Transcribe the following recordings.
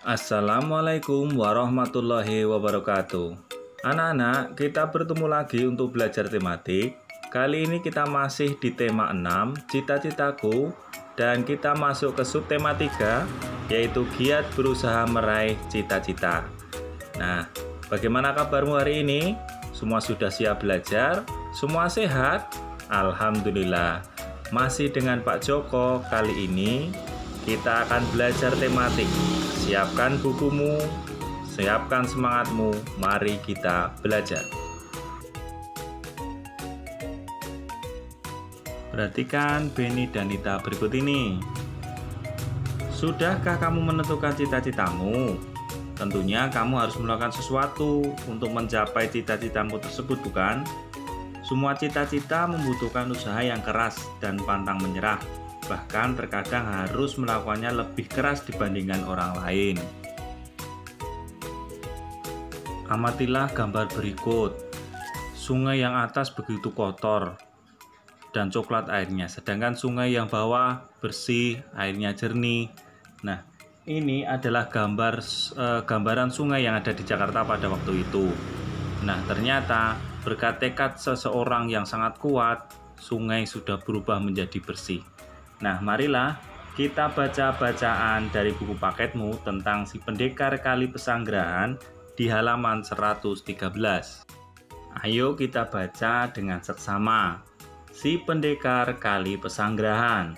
Assalamualaikum warahmatullahi wabarakatuh. Anak-anak, kita bertemu lagi untuk belajar tematik. Kali ini kita masih di tema 6, cita-citaku, dan kita masuk ke subtema 3, yaitu giat berusaha meraih cita-cita. Nah, bagaimana kabarmu hari ini? Semua sudah siap belajar? Semua sehat? Alhamdulillah. Masih dengan Pak Joko, kali ini kita akan belajar tematik. Siapkan bukumu, siapkan semangatmu, mari kita belajar. Perhatikan Beni dan Nita berikut ini. Sudahkah kamu menentukan cita-citamu? Tentunya kamu harus melakukan sesuatu untuk mencapai cita-citamu tersebut, bukan? Semua cita-cita membutuhkan usaha yang keras dan pantang menyerah. Bahkan terkadang harus melakukannya lebih keras dibandingkan orang lain. Amatilah gambar berikut. Sungai yang atas begitu kotor dan coklat airnya, sedangkan sungai yang bawah bersih, airnya jernih. Nah, ini adalah gambaran sungai yang ada di Jakarta pada waktu itu. Nah, ternyata berkat tekad seseorang yang sangat kuat, sungai sudah berubah menjadi bersih. Nah, marilah kita baca bacaan dari buku paketmu tentang Si Pendekar Kali Pesanggerahan di halaman 113. Ayo kita baca dengan seksama. Si Pendekar Kali Pesanggerahan.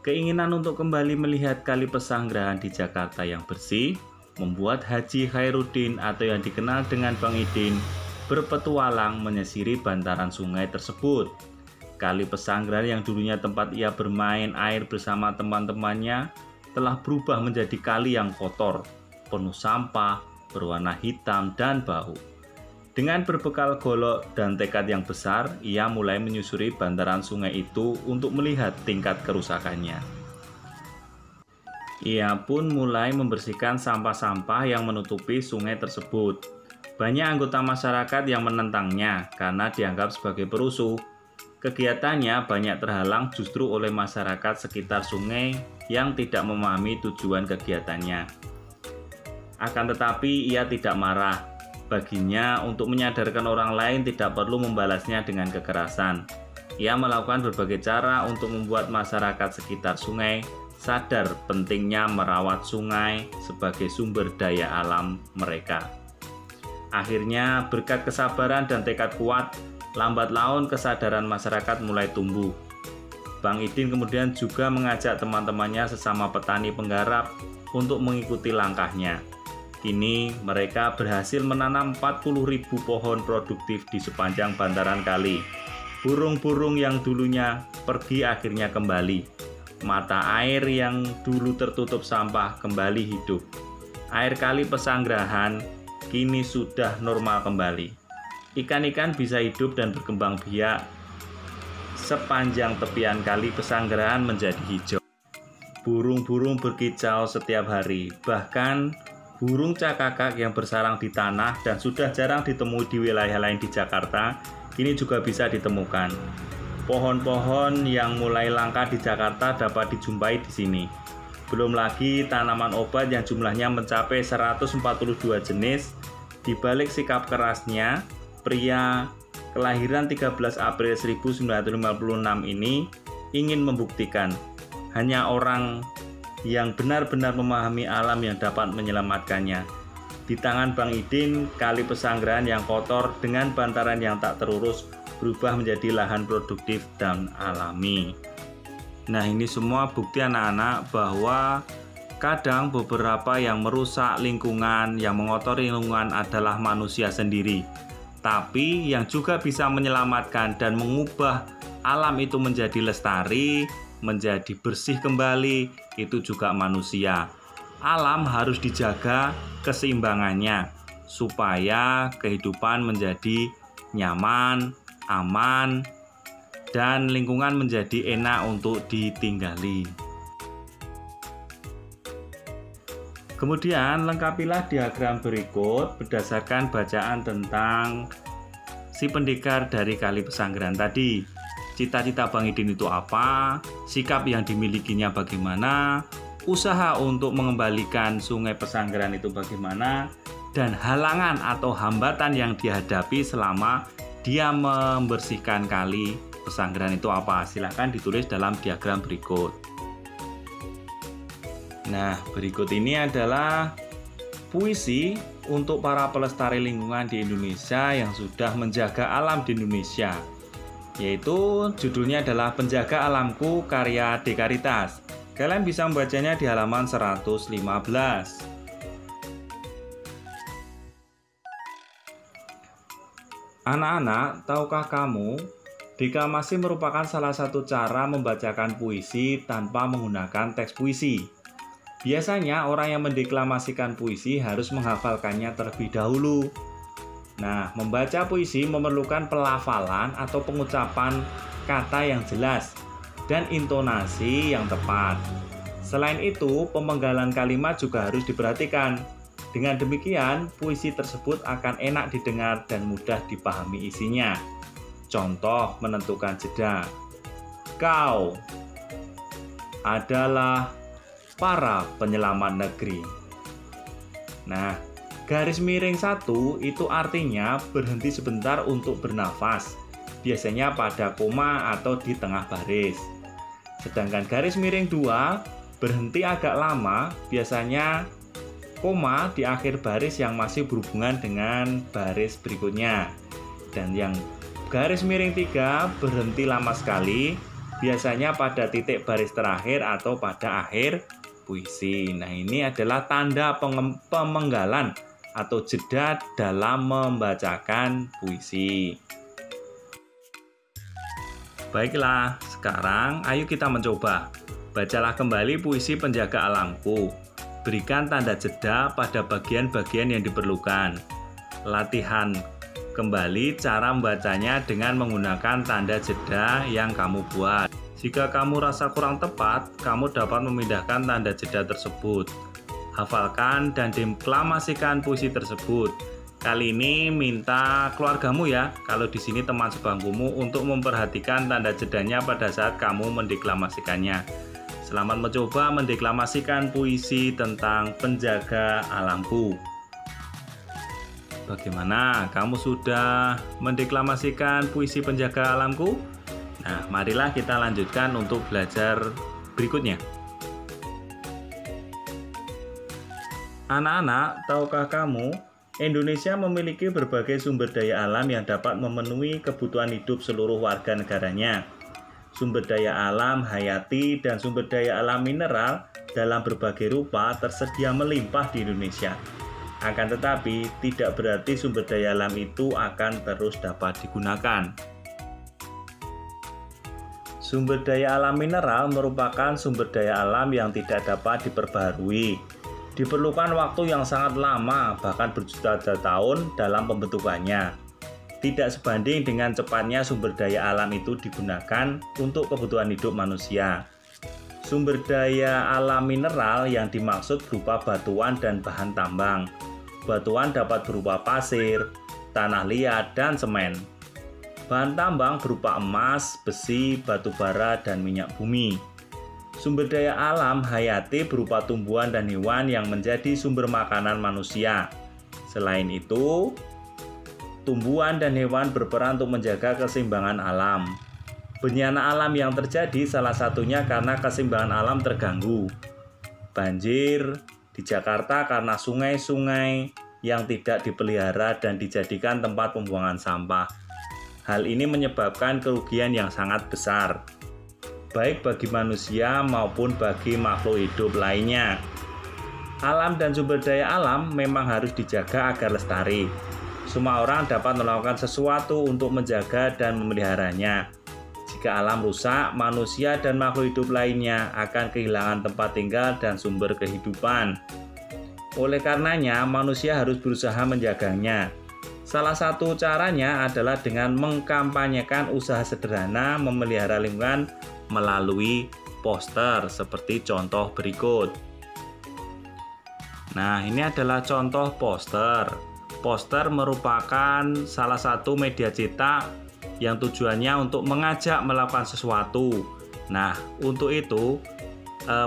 Keinginan untuk kembali melihat Kali Pesanggerahan di Jakarta yang bersih membuat Haji Khairuddin atau yang dikenal dengan Bang Idin berpetualang menyisiri bantaran sungai tersebut. Kali Pesanggerahan yang dulunya tempat ia bermain air bersama teman-temannya telah berubah menjadi kali yang kotor, penuh sampah, berwarna hitam dan bau. Dengan berbekal golok dan tekad yang besar, ia mulai menyusuri bantaran sungai itu untuk melihat tingkat kerusakannya. Ia pun mulai membersihkan sampah-sampah yang menutupi sungai tersebut. Banyak anggota masyarakat yang menentangnya karena dianggap sebagai perusuh. Kegiatannya banyak terhalang justru oleh masyarakat sekitar sungai yang tidak memahami tujuan kegiatannya. Akan tetapi ia tidak marah. Baginya untuk menyadarkan orang lain tidak perlu membalasnya dengan kekerasan. Ia melakukan berbagai cara untuk membuat masyarakat sekitar sungai sadar pentingnya merawat sungai sebagai sumber daya alam mereka. Akhirnya berkat kesabaran dan tekad kuat, lambat laun kesadaran masyarakat mulai tumbuh. Bang Idin kemudian juga mengajak teman-temannya sesama petani penggarap untuk mengikuti langkahnya. Kini mereka berhasil menanam 40.000 pohon produktif di sepanjang bantaran kali. Burung-burung yang dulunya pergi akhirnya kembali. Mata air yang dulu tertutup sampah kembali hidup. Air Kali Pesanggerahan kini sudah normal kembali. Ikan-ikan bisa hidup dan berkembang biak. Sepanjang tepian Kali Pesanggerahan menjadi hijau. Burung-burung berkicau setiap hari. Bahkan burung cakakak yang bersarang di tanah dan sudah jarang ditemui di wilayah lain di Jakarta, kini juga bisa ditemukan. Pohon-pohon yang mulai langka di Jakarta dapat dijumpai di sini. Belum lagi tanaman obat yang jumlahnya mencapai 142 jenis. Di balik sikap kerasnya, pria kelahiran 13 April 1956 ini ingin membuktikan hanya orang yang benar-benar memahami alam yang dapat menyelamatkannya. Di tangan Bang Idin, Kali Pesanggerahan yang kotor dengan bantaran yang tak terurus berubah menjadi lahan produktif dan alami. Nah, ini semua bukti anak-anak bahwa kadang beberapa yang merusak lingkungan, yang mengotori lingkungan adalah manusia sendiri. Tapi yang juga bisa menyelamatkan dan mengubah alam itu menjadi lestari, menjadi bersih kembali, itu juga manusia. Alam harus dijaga keseimbangannya supaya kehidupan menjadi nyaman, aman, dan lingkungan menjadi enak untuk ditinggali. Kemudian lengkapilah diagram berikut berdasarkan bacaan tentang Si Pendekar dari Kali Pesanggerahan tadi. Cita-cita Bang Idin itu apa? Sikap yang dimilikinya bagaimana? usaha untuk mengembalikan Sungai Pesanggerahan itu bagaimana, dan halangan atau hambatan yang dihadapi selama dia membersihkan kali Pesanggerahan itu apa. Silahkan ditulis dalam diagram berikut. Nah, berikut ini adalah puisi untuk para pelestari lingkungan di Indonesia yang sudah menjaga alam di Indonesia, yaitu judulnya adalah Penjaga Alamku karya Dekaritas. Kalian bisa membacanya di halaman 115. Anak-anak, tahukah kamu, deklamasi merupakan salah satu cara membacakan puisi tanpa menggunakan teks puisi. Biasanya orang yang mendeklamasikan puisi harus menghafalkannya terlebih dahulu. Nah, membaca puisi memerlukan pelafalan atau pengucapan kata yang jelas dan intonasi yang tepat. Selain itu, pemenggalan kalimat juga harus diperhatikan. Dengan demikian, puisi tersebut akan enak didengar dan mudah dipahami isinya. Contoh menentukan jeda. Kau adalah para penyelamat negeri. Nah, garis miring 1 itu artinya berhenti sebentar untuk bernafas, biasanya pada koma atau di tengah baris. Sedangkan garis miring 2 berhenti agak lama, biasanya koma di akhir baris yang masih berhubungan dengan baris berikutnya. Dan yang garis miring 3 berhenti lama sekali, biasanya pada titik baris terakhir atau pada akhir puisi. Nah, ini adalah tanda pemenggalan atau jeda dalam membacakan puisi. Baiklah, sekarang ayo kita mencoba. Bacalah kembali puisi Penjaga Alamku. Berikan tanda jeda pada bagian-bagian yang diperlukan. Latihan kembali cara membacanya dengan menggunakan tanda jeda yang kamu buat. Jika kamu rasa kurang tepat, kamu dapat memindahkan tanda jeda tersebut. Hafalkan dan deklamasikan puisi tersebut. Kali ini minta keluargamu ya, kalau di sini teman sebangkumu, untuk memperhatikan tanda jedanya pada saat kamu mendeklamasikannya. Selamat mencoba mendeklamasikan puisi tentang Penjaga Alamku. Bagaimana? Kamu sudah mendeklamasikan puisi Penjaga Alamku? Nah, marilah kita lanjutkan untuk belajar berikutnya. Anak-anak, tahukah kamu, Indonesia memiliki berbagai sumber daya alam yang dapat memenuhi kebutuhan hidup seluruh warga negaranya. Sumber daya alam hayati dan sumber daya alam mineral dalam berbagai rupa tersedia melimpah di Indonesia. Akan tetapi, tidak berarti sumber daya alam itu akan terus dapat digunakan. Sumber daya alam mineral merupakan sumber daya alam yang tidak dapat diperbaharui. Diperlukan waktu yang sangat lama, bahkan berjuta-juta tahun dalam pembentukannya. Tidak sebanding dengan cepatnya sumber daya alam itu digunakan untuk kebutuhan hidup manusia. Sumber daya alam mineral yang dimaksud berupa batuan dan bahan tambang. Batuan dapat berupa pasir, tanah liat, dan semen. Bahan tambang berupa emas, besi, batu bara, dan minyak bumi. Sumber daya alam hayati berupa tumbuhan dan hewan yang menjadi sumber makanan manusia. Selain itu, tumbuhan dan hewan berperan untuk menjaga keseimbangan alam. Bencana alam yang terjadi salah satunya karena keseimbangan alam terganggu. Banjir di Jakarta karena sungai-sungai yang tidak dipelihara dan dijadikan tempat pembuangan sampah. Hal ini menyebabkan kerugian yang sangat besar, baik bagi manusia maupun bagi makhluk hidup lainnya. Alam dan sumber daya alam memang harus dijaga agar lestari. Semua orang dapat melakukan sesuatu untuk menjaga dan memeliharanya. Jika alam rusak, manusia dan makhluk hidup lainnya akan kehilangan tempat tinggal dan sumber kehidupan. Oleh karenanya, manusia harus berusaha menjaganya. Salah satu caranya adalah dengan mengkampanyekan usaha sederhana memelihara lingkungan melalui poster seperti contoh berikut. Nah, ini adalah contoh poster. Poster merupakan salah satu media cetak yang tujuannya untuk mengajak melakukan sesuatu. Nah, untuk itu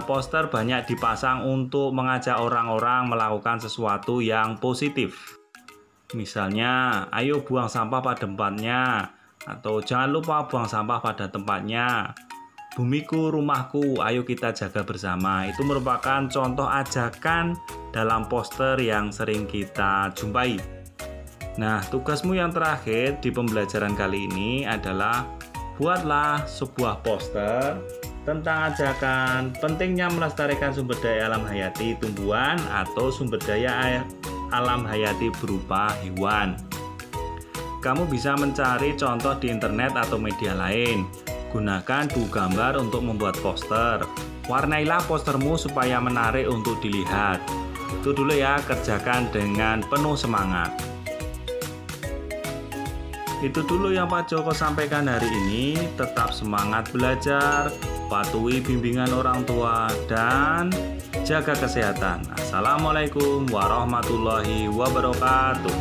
poster banyak dipasang untuk mengajak orang-orang melakukan sesuatu yang positif. Misalnya, ayo buang sampah pada tempatnya, atau jangan lupa buang sampah pada tempatnya. Bumiku, rumahku, ayo kita jaga bersama. Itu merupakan contoh ajakan dalam poster yang sering kita jumpai. Nah, tugasmu yang terakhir di pembelajaran kali ini adalah buatlah sebuah poster tentang ajakan pentingnya melestarikan sumber daya alam hayati tumbuhan atau sumber daya alam hayati berupa hewan. Kamu bisa mencari contoh di internet atau media lain. Gunakan buku gambar untuk membuat poster. Warnailah postermu supaya menarik untuk dilihat. Itu dulu ya, kerjakan dengan penuh semangat. Itu dulu yang Pak Joko sampaikan hari ini. Tetap semangat belajar, patuhi bimbingan orang tua, dan jaga kesehatan. Assalamualaikum warahmatullahi wabarakatuh.